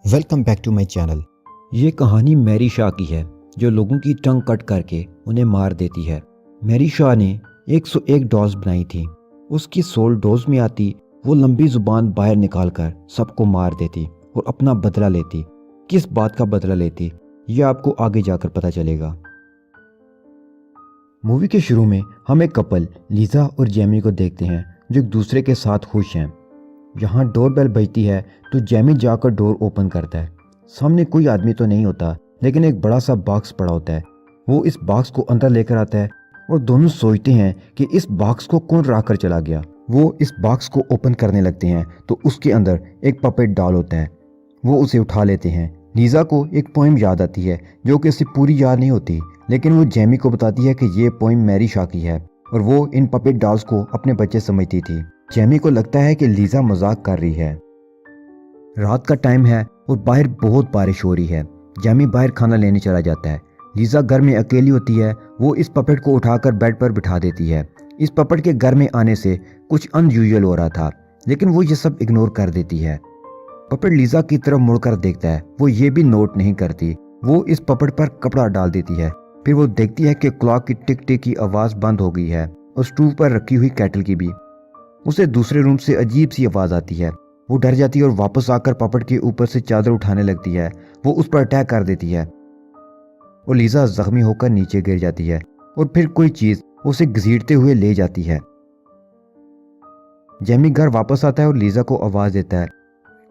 Welcome back to my channel. ये कहानी Mary Shah की है जो लोगों की टंग कट करके उन्हें मार देती है। मैरी शाह ने 101 डॉल्स बनाई थी। उसकी सोल डोज में आती वो लंबी जुबान बाहर निकालकर सबको मार देती और अपना बदला लेती। किस बात का बदला लेती ये आपको आगे जाकर पता चलेगा। मूवी के शुरू में हम एक कपल लीजा और जेमी को देखते हैं जो एक दूसरे के साथ खुश हैं। यहाँ डोरबेल बजती है तो जेमी जाकर डोर ओपन करता है। सामने कोई आदमी तो नहीं होता लेकिन एक बड़ा सा बॉक्स पड़ा होता है। वो इस बॉक्स को अंदर लेकर आता है और दोनों सोचते हैं कि इस बॉक्स को कौन रख कर चला गया। वो इस बॉक्स को ओपन करने लगते हैं तो उसके अंदर एक पपेट डॉल होता है। वो उसे उठा लेते हैं। लीजा को एक पोइम याद आती है जो कि उसे पूरी याद नहीं होती, लेकिन वो जेमी को बताती है कि ये पोइम मैरी शाह की है और वो इन पपेट डॉल्स को अपने बच्चे समझती थी। जेमी को लगता है कि लीजा मजाक कर रही है। रात का टाइम है और बाहर बहुत बारिश हो रही है। जेमी बाहर खाना लेने चला जाता है। लीजा घर में अकेली होती है। वो इस पपेट को उठाकर बेड पर बिठा देती है। इस पपेट के घर में आने से कुछ अनयूजुअल हो रहा था, लेकिन वो ये सब इग्नोर कर देती है। पपेट लीजा की तरफ मुड़कर देखता है। वो ये भी नोट नहीं करती। वो इस पपेट पर कपड़ा डाल देती है। फिर वो देखती है कि क्लॉक की टिक टिक की आवाज़ बंद हो गई है और स्टूव पर रखी हुई केटल की भी। उसे दूसरे रूम से अजीब सी आवाज़ आती है। वो डर जाती है और वापस आकर पपेट के ऊपर से चादर उठाने लगती है। वो उस पर अटैक कर देती है और लीजा जख्मी होकर नीचे गिर जाती है और फिर कोई चीज़ उसे घसीटते हुए ले जाती है। जेमी घर वापस आता है और लीजा को आवाज़ देता है।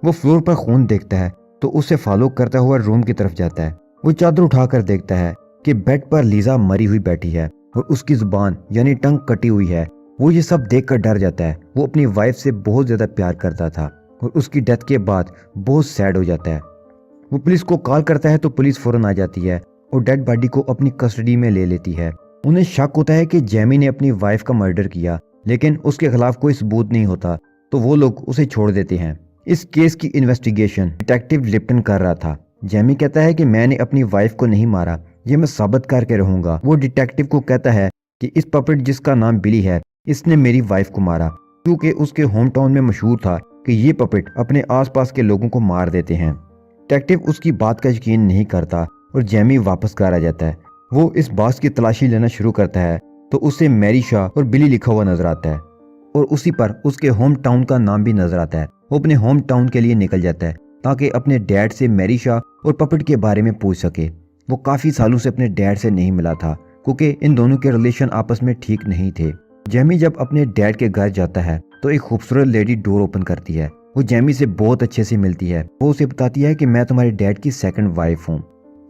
वो फ्लोर पर खून देखता है तो उसे फॉलो करता हुआ रूम की तरफ जाता है। वो चादर उठाकर देखता है कि बेड पर लीजा मरी हुई बैठी है और उसकी जुबान यानी टंग कटी हुई है। वो ये सब देखकर डर जाता है। वो अपनी वाइफ से बहुत ज़्यादा प्यार करता था और उसकी डेथ के बाद बहुत सैड हो जाता है। वो पुलिस को कॉल करता है तो पुलिस फ़ौरन आ जाती है और डेड बॉडी को अपनी कस्टडी में ले लेती है। उन्हें शक होता है कि जेमी ने अपनी वाइफ का मर्डर किया, लेकिन उसके खिलाफ कोई सबूत नहीं होता तो वो लोग उसे छोड़ देते हैं। इस केस की इन्वेस्टिगेशन डिटेक्टिव लिप्टन कर रहा था। जेमी कहता है कि मैंने अपनी वाइफ को नहीं मारा, ये मैं साबित करके रहूंगा। वो डिटेक्टिव को कहता है कि इस पपेट जिसका नाम बिली है इसने मेरी वाइफ को मारा, क्योंकि उसके होम टाउन में मशहूर था कि ये पपेट अपने आसपास के लोगों को मार देते हैं। डिटेक्टिव उसकी बात का यकीन नहीं करता और जेमी वापस घर आ जाता है। वो इस बॉक्स की तलाशी लेना शुरू करता है तो उसे मैरी शाह और बिली लिखा हुआ नजर आता है और उसी पर उसके होम टाउन का नाम भी नजर आता है। वो अपने होम टाउन के लिए निकल जाता है ताकि अपने डैड से मैरी शाह और पपेट के बारे में पूछ सके। वो काफ़ी सालों से अपने डैड से नहीं मिला था क्योंकि इन दोनों के रिलेशन आपस में ठीक नहीं थे। जेमी जब अपने डैड के घर जाता है तो एक खूबसूरत लेडी डोर ओपन करती है। वो जेमी से बहुत अच्छे से मिलती है। वो उसे बताती है कि मैं तुम्हारे डैड की सेकंड वाइफ हूँ।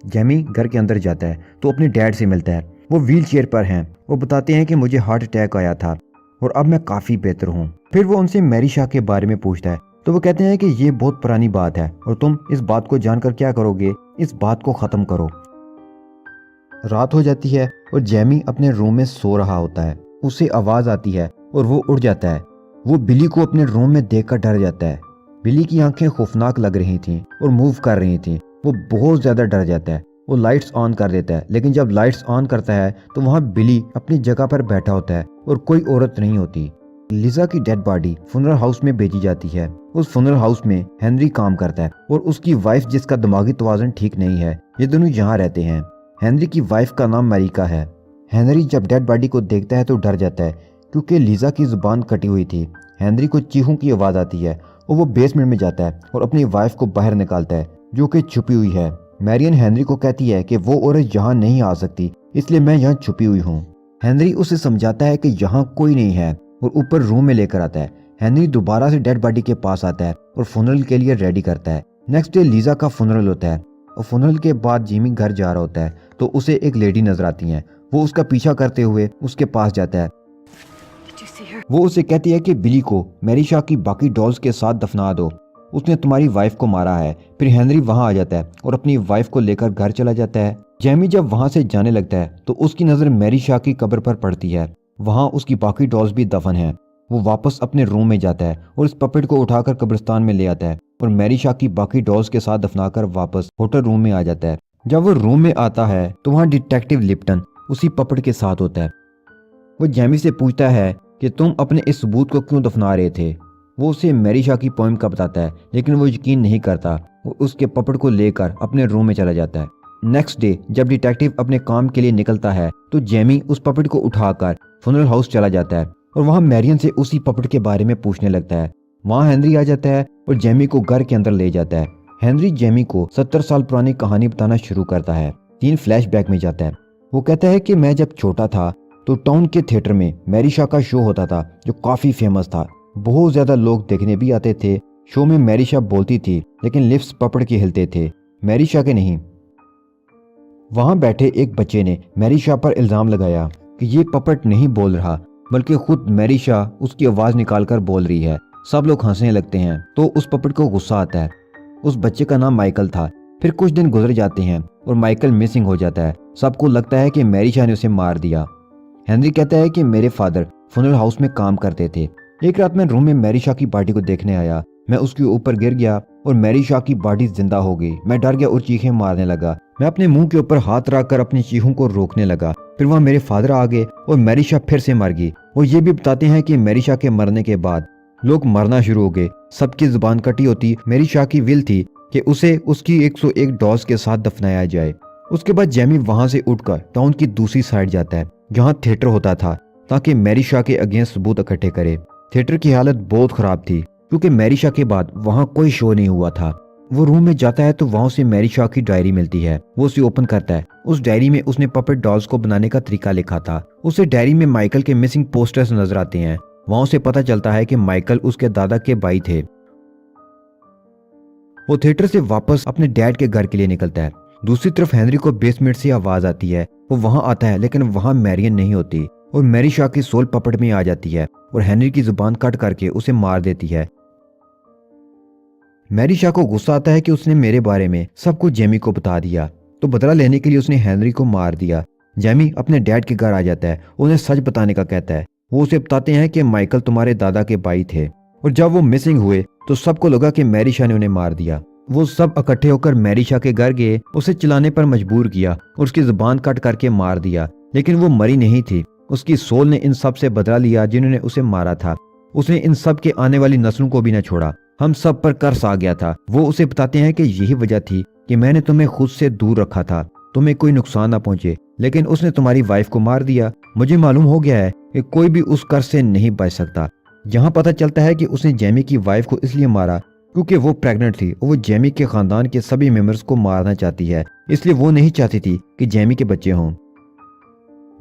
जेमी घर के अंदर जाता है तो अपने डैड से मिलता है। वो व्हील चेयर पर हैं। वो बताते हैं कि मुझे हार्ट अटैक आया था और अब मैं काफ़ी बेहतर हूँ। फिर वो उनसे मैरी शाह के बारे में पूछता है तो वो कहते हैं कि ये बहुत पुरानी बात है और तुम इस बात को जानकर क्या करोगे, इस बात को ख़त्म करो। रात हो जाती है और जेमी अपने रूम में सो रहा होता है। उसे आवाज़ आती है और वो उठ जाता है। वो बिली को अपने रूम में देखकर डर जाता है। बिली की आंखें खौफनाक लग रही थीं और मूव कर रही थीं। वो बहुत ज़्यादा डर जाता है। वो लाइट्स ऑन कर देता है, लेकिन जब लाइट्स ऑन करता है तो वहाँ बिली अपनी जगह पर बैठा होता है और कोई औरत नहीं होती। लीजा की डेड बॉडी फुनरल हाउस में भेजी जाती है। उस फुनरल हाउस में हेनरी काम करता है और उसकी वाइफ जिसका दिमागी तवाज़ुन ठीक नहीं है। ये दोनों यहाँ रहते हैं। हेनरी की वाइफ का नाम मैरिका है। हेनरी जब डेड बॉडी को देखता है तो डर जाता है क्योंकि लीजा की जुबान कटी हुई थी। हेनरी को चीखों की आवाज़ आती है और वो बेसमेंट में जाता है और अपनी वाइफ को बाहर निकालता है जो कि छुपी हुई है। मैरियन हेनरी को कहती है कि वो औरत यहाँ नहीं आ सकती, इसलिए मैं यहाँ छुपी हुई हूँ। हेनरी उसे समझाता है कि यहाँ कोई नहीं है और ऊपर रूम में लेकर आता है। हेनरी दोबारा से डेड बॉडी के पास आता है और फुनरल के लिए रेडी करता है। नेक्स्ट डे लीजा का फुनरल होता है और फुनरल के बाद जिमी घर जा रहा होता है तो उसे एक लेडी नजर आती है। वो उसका पीछा करते हुए उसके पास जाता है। वो उसे कहती है कि बिली को मैरी शाह की बाकी डॉल्स के साथ दफना दो, उसने तुम्हारी वाइफ को मारा है। फिर हेनरी वहां आ जाता है और अपनी वाइफ को लेकर घर चला जाता है। जेमी जब वहां से जाने लगता है तो उसकी नज़र मैरी शाह की कब्र पर पड़ती है। वहां उसकी बाकी डॉल्स भी दफन है। वो वापस अपने रूम में जाता है और इस पपेट को उठाकर कब्रिस्तान में ले आता है और मैरी शाह की बाकी डॉल्स के साथ दफनाकर वापस होटल रूम में आ जाता है। जब वो रूम में आता है तो वहाँ डिटेक्टिव लिप्टन उसी पपेट के साथ होता है। वो जेमी से पूछता है कि तुम अपने इस सबूत को क्यों दफना रहे थे। वो उसे मैरी शाह की पोइम का बताता है, लेकिन वो यकीन नहीं करता वो उसके पपेट को लेकर अपने रूम में चला जाता है। नेक्स्ट डे जब डिटेक्टिव अपने काम के लिए निकलता है तो जेमी उस पपेट को उठाकर फ्यूनरल हाउस चला जाता है और वहाँ मैरियन से उसी पपेट के बारे में पूछने लगता है। वहाँ हेनरी आ जाता है और जेमी को घर के अंदर ले जाता है। हेनरी जेमी को 70 साल पुरानी कहानी बताना शुरू करता है। 3 फ्लैशबैक में जाता है। वो कहता है कि मैं जब छोटा था तो टाउन के थिएटर में मैरिशा का शो होता था जो काफी फेमस था। बहुत ज्यादा लोग देखने भी आते थे। शो में मैरिशा बोलती थी लेकिन लिप्स पपड़ के हिलते थे, मैरिशा के नहीं। वहां बैठे एक बच्चे ने मैरिशा पर इल्जाम लगाया कि ये पपट नहीं बोल रहा बल्कि खुद मैरिशा उसकी आवाज निकालकर बोल रही है। सब लोग हंसने लगते हैं तो उस पपट को गुस्सा आता है। उस बच्चे का नाम माइकल था। फिर कुछ दिन गुजर जाते हैं और माइकल मिसिंग हो जाता है। सबको लगता है कि मैरिशा ने उसे मार दिया। हेनरी कहता है कि मेरे फादर फ्यूनरल हाउस में काम करते थे। एक रात मैं रूम में मैरिशा की बॉडी को देखने आया। मैं उसके ऊपर गिर गया और मैरिशा की बॉडी जिंदा हो गई। मैं डर गया और चीखें मारने लगा। मैं अपने मुंह के ऊपर हाथ रखकर अपनी चीखों को रोकने लगा। फिर वहाँ मेरे फादर आ गए और मैरिशा फिर से मर गई। वो ये भी बताते हैं कि मैरिशा के मरने के बाद लोग मरना शुरू हो गए। सबकी जुबान कटी होती। मैरिशा की विल थी कि उसे उसकी 101 डॉल्स के साथ दफनाया जाए। उसके बाद जेमी वहां से उठकर टाउन की दूसरी साइड जाता है जहां थिएटर होता था ताकि मैरिशा के अगेंस्ट सबूत इकट्ठे करे। थिएटर की हालत बहुत खराब थी क्योंकि मैरिशा के बाद वहां कोई शो नहीं हुआ था। वो रूम में जाता है तो वहां उसे मैरिशा की डायरी मिलती है। वो उसे ओपन करता है। उस डायरी में उसने पपेट डॉल्स को बनाने का तरीका लिखा था। उसे डायरी में माइकल के मिसिंग पोस्टर्स नजर आते हैं। वहां उसे पता चलता है कि माइकल उसके दादा के भाई थे। वो थिएटर से वापस अपने डैड के घर के लिए निकलता है। दूसरी तरफ हेनरी को बेसमेंट से आवाज आती है। वो वहां आता है लेकिन वहां मैरियन नहीं होती और मैरिशा की सोल पपट में आ जाती है और हेनरी की जुबान कट करके उसे मार देती है। मैरिशा को गुस्सा आता है कि उसने मेरे बारे में सब कुछ जेमी को बता दिया, तो बदला लेने के लिए उसने हेनरी को मार दिया। जेमी अपने डैड के घर आ जाता है। उन्हें सच बताने का कहता है। वो उसे बताते हैं कि माइकल तुम्हारे दादा के भाई थे और जब वो मिसिंग हुए तो सबको लगा कि मैरिशा ने उन्हें मार दिया। वो सब इकट्ठे होकर मैरिशा के घर गए, उसे चिल्लाने पर मजबूर किया और उसकी जुबान कट करके मार दिया। लेकिन वो मरी नहीं थी। उसकी सोल ने इन सब से बदला लिया जिन्होंने उसे मारा था। उसने इन सब के आने वाली नस्लों को भी न छोड़ा। हम सब पर कर्स आ गया था। वो उसे बताते हैं कि यही वजह थी कि मैंने तुम्हें खुद से दूर रखा था, तुम्हें कोई नुकसान ना पहुंचे, लेकिन उसने तुम्हारी वाइफ को मार दिया। मुझे मालूम हो गया है कि कोई भी उस कर्स से नहीं बच सकता। यहाँ पता चलता है कि उसने जेमी की वाइफ को इसलिए मारा क्योंकि वो प्रेग्नेंट थी और वो जेमी के खानदान के सभी मेंबर्स को मारना चाहती है, इसलिए वो नहीं चाहती थी कि जेमी के बच्चे हों।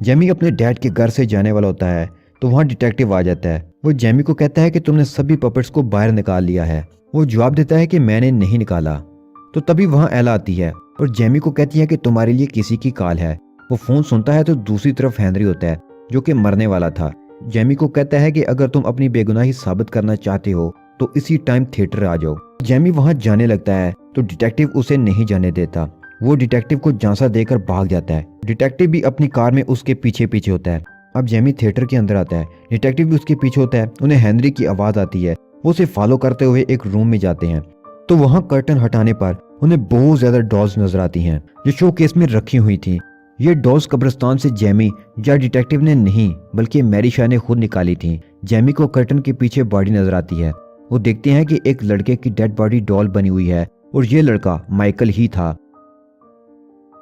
जेमी अपने डैड के घर से जाने वाला होता है तो वहाँ डिटेक्टिव आ जाता है। वो जेमी को कहता है कि तुमने सभी पपेट्स को बाहर निकाल लिया है। वो जवाब देता है कि मैंने नहीं निकाला। तो तभी वहाँ एला आती है और जेमी को कहती है कि तुम्हारे लिए किसी की कॉल है। वो फोन सुनता है तो दूसरी तरफ हेनरी होता है जो कि मरने वाला था। जेमी को कहता है कि अगर तुम अपनी बेगुनाही साबित करना चाहते हो तो इसी टाइम थिएटर आ जाओ। जेमी वहां जाने लगता है तो डिटेक्टिव उसे नहीं जाने देता। वो डिटेक्टिव को झांसा देकर भाग जाता है। डिटेक्टिव भी अपनी कार में उसके पीछे पीछे होता है। अब जेमी थिएटर के अंदर आता है। डिटेक्टिव भी उसके पीछे होता है। उन्हें हेनरी की आवाज आती है। वो उसे फॉलो करते हुए एक रूम में जाते हैं तो वहां कर्टन हटाने पर उन्हें बहुत ज्यादा डॉल्स नजर आती हैं जो शोकेस में रखी हुई थी। ये डॉल्स कब्रिस्तान से जेमी या डिटेक्टिव ने नहीं बल्कि मैरिशा ने खुद निकाली थी। जेमी को कर्टन के पीछे बॉडी नजर आती है। वो देखते हैं कि एक लड़के की डेड बॉडी डॉल बनी हुई है और ये लड़का माइकल ही था।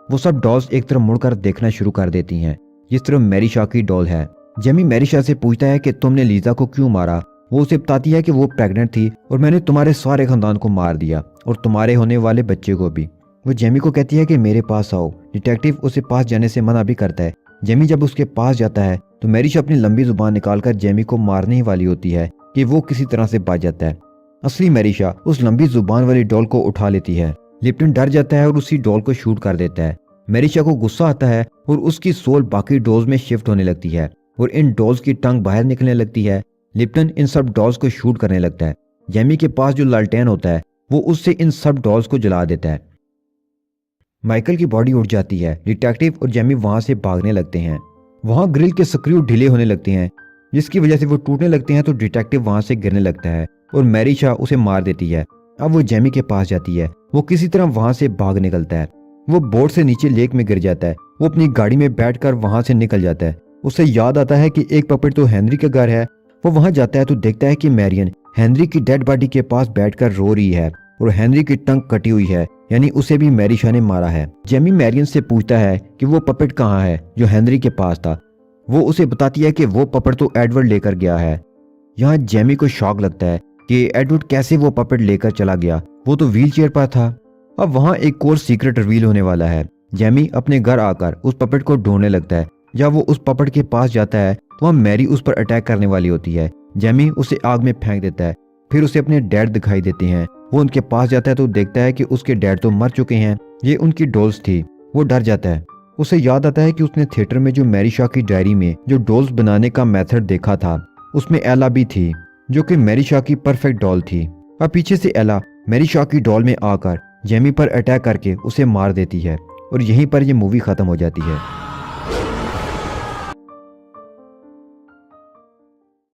वो सब डॉल्स एक तरफ मुड़कर देखना शुरू कर देती हैं जिस तरफ मैरिशा की डॉल है। जेमी मैरिशा से पूछता है कि तुमने लीजा को क्यों मारा। वो उसे बताती है कि वो प्रेग्नेंट थी और मैंने तुम्हारे सारे खानदान को मार दिया और तुम्हारे होने वाले बच्चे को भी। वो जेमी को कहती है कि मेरे पास आओ। डिटेक्टिव उसे पास जाने से मना भी करता है। जेमी जब उसके पास जाता है तो मैरिशा अपनी लंबी जुबान निकालकर जेमी को मारने ही वाली होती है कि वो किसी तरह से बच जाता है। असली मैरिशा उस लंबी जुबान वाली डॉल को उठा लेती है। लिप्टन डर जाता है और उसी डॉल को शूट कर देता है। मैरिशा को गुस्सा आता है और उसकी सोल बाकी डॉल्स में शिफ्ट होने लगती है और इन डॉल्स की टंग बाहर निकलने लगती है। लिप्टन इन सब डॉल्स को शूट करने लगता है। जेमी के पास जो लालटेन होता है वो उससे इन सब डॉल्स को जला देता है। माइकल की बॉडी उठ जाती है। डिटेक्टिव और जेमी वहां से भागने लगते हैं। वहां ग्रिल के स्क्रू ढीले होने लगते हैं जिसकी वजह से वो टूटने लगते हैं तो डिटेक्टिव वहां से गिरने लगता है और मैरिशा उसे मार देती है। अब वो जेमी के पास जाती है। वो किसी तरह वहां से भाग निकलता है। वो बोट से नीचे लेक में गिर जाता है। वो अपनी गाड़ी में बैठकर वहां से निकल जाता है। उसे याद आता है कि एक पपेट तो हेनरी का घर है। वो वहां जाता है तो देखता है कि मैरियन हेनरी की डेड बॉडी के पास बैठकर रो रही है। और हेनरी की टंग कटी हुई है, यानी उसे भी मैरी शॉ ने मारा है। जेमी मैरियन से पूछता है कि वो पपेट कहाँ है जो हेनरी के पास था। वो उसे बताती है कि वो पपेट तो एडवर्ड लेकर गया है। यहाँ जेमी को शॉक लगता है कि एडवर्ड कैसे वो पपेट लेकर चला गया, वो तो व्हील चेयर पर था। अब वहाँ एक और सीक्रेट रिवील होने वाला है। जेमी अपने घर आकर उस पपेट को ढूंढने लगता है। जब वो उस पपेट के पास जाता है तो वहाँ मैरी उस पर अटैक करने वाली होती है। जेमी उसे आग में फेंक देता है। फिर उसे अपने डैड दिखाई देते हैं। वो उनके पास जाता है तो देखता है कि उसके डैड तो मर चुके हैं, ये उनकी डॉल्स थी। वो डर जाता है। उसे याद आता है कि उसने थिएटर में जो मैरी शॉ की डायरी में जो डॉल्स बनाने का मेथड देखा था, उसमें एला भी थी, जो कि मैरी शॉ की परफेक्ट डॉल थी। अब पीछे से एला मैरी शॉ की डॉल में आकर जेमी पर अटैक करके उसे मार देती है और यहीं पर यह मूवी खत्म हो जाती है।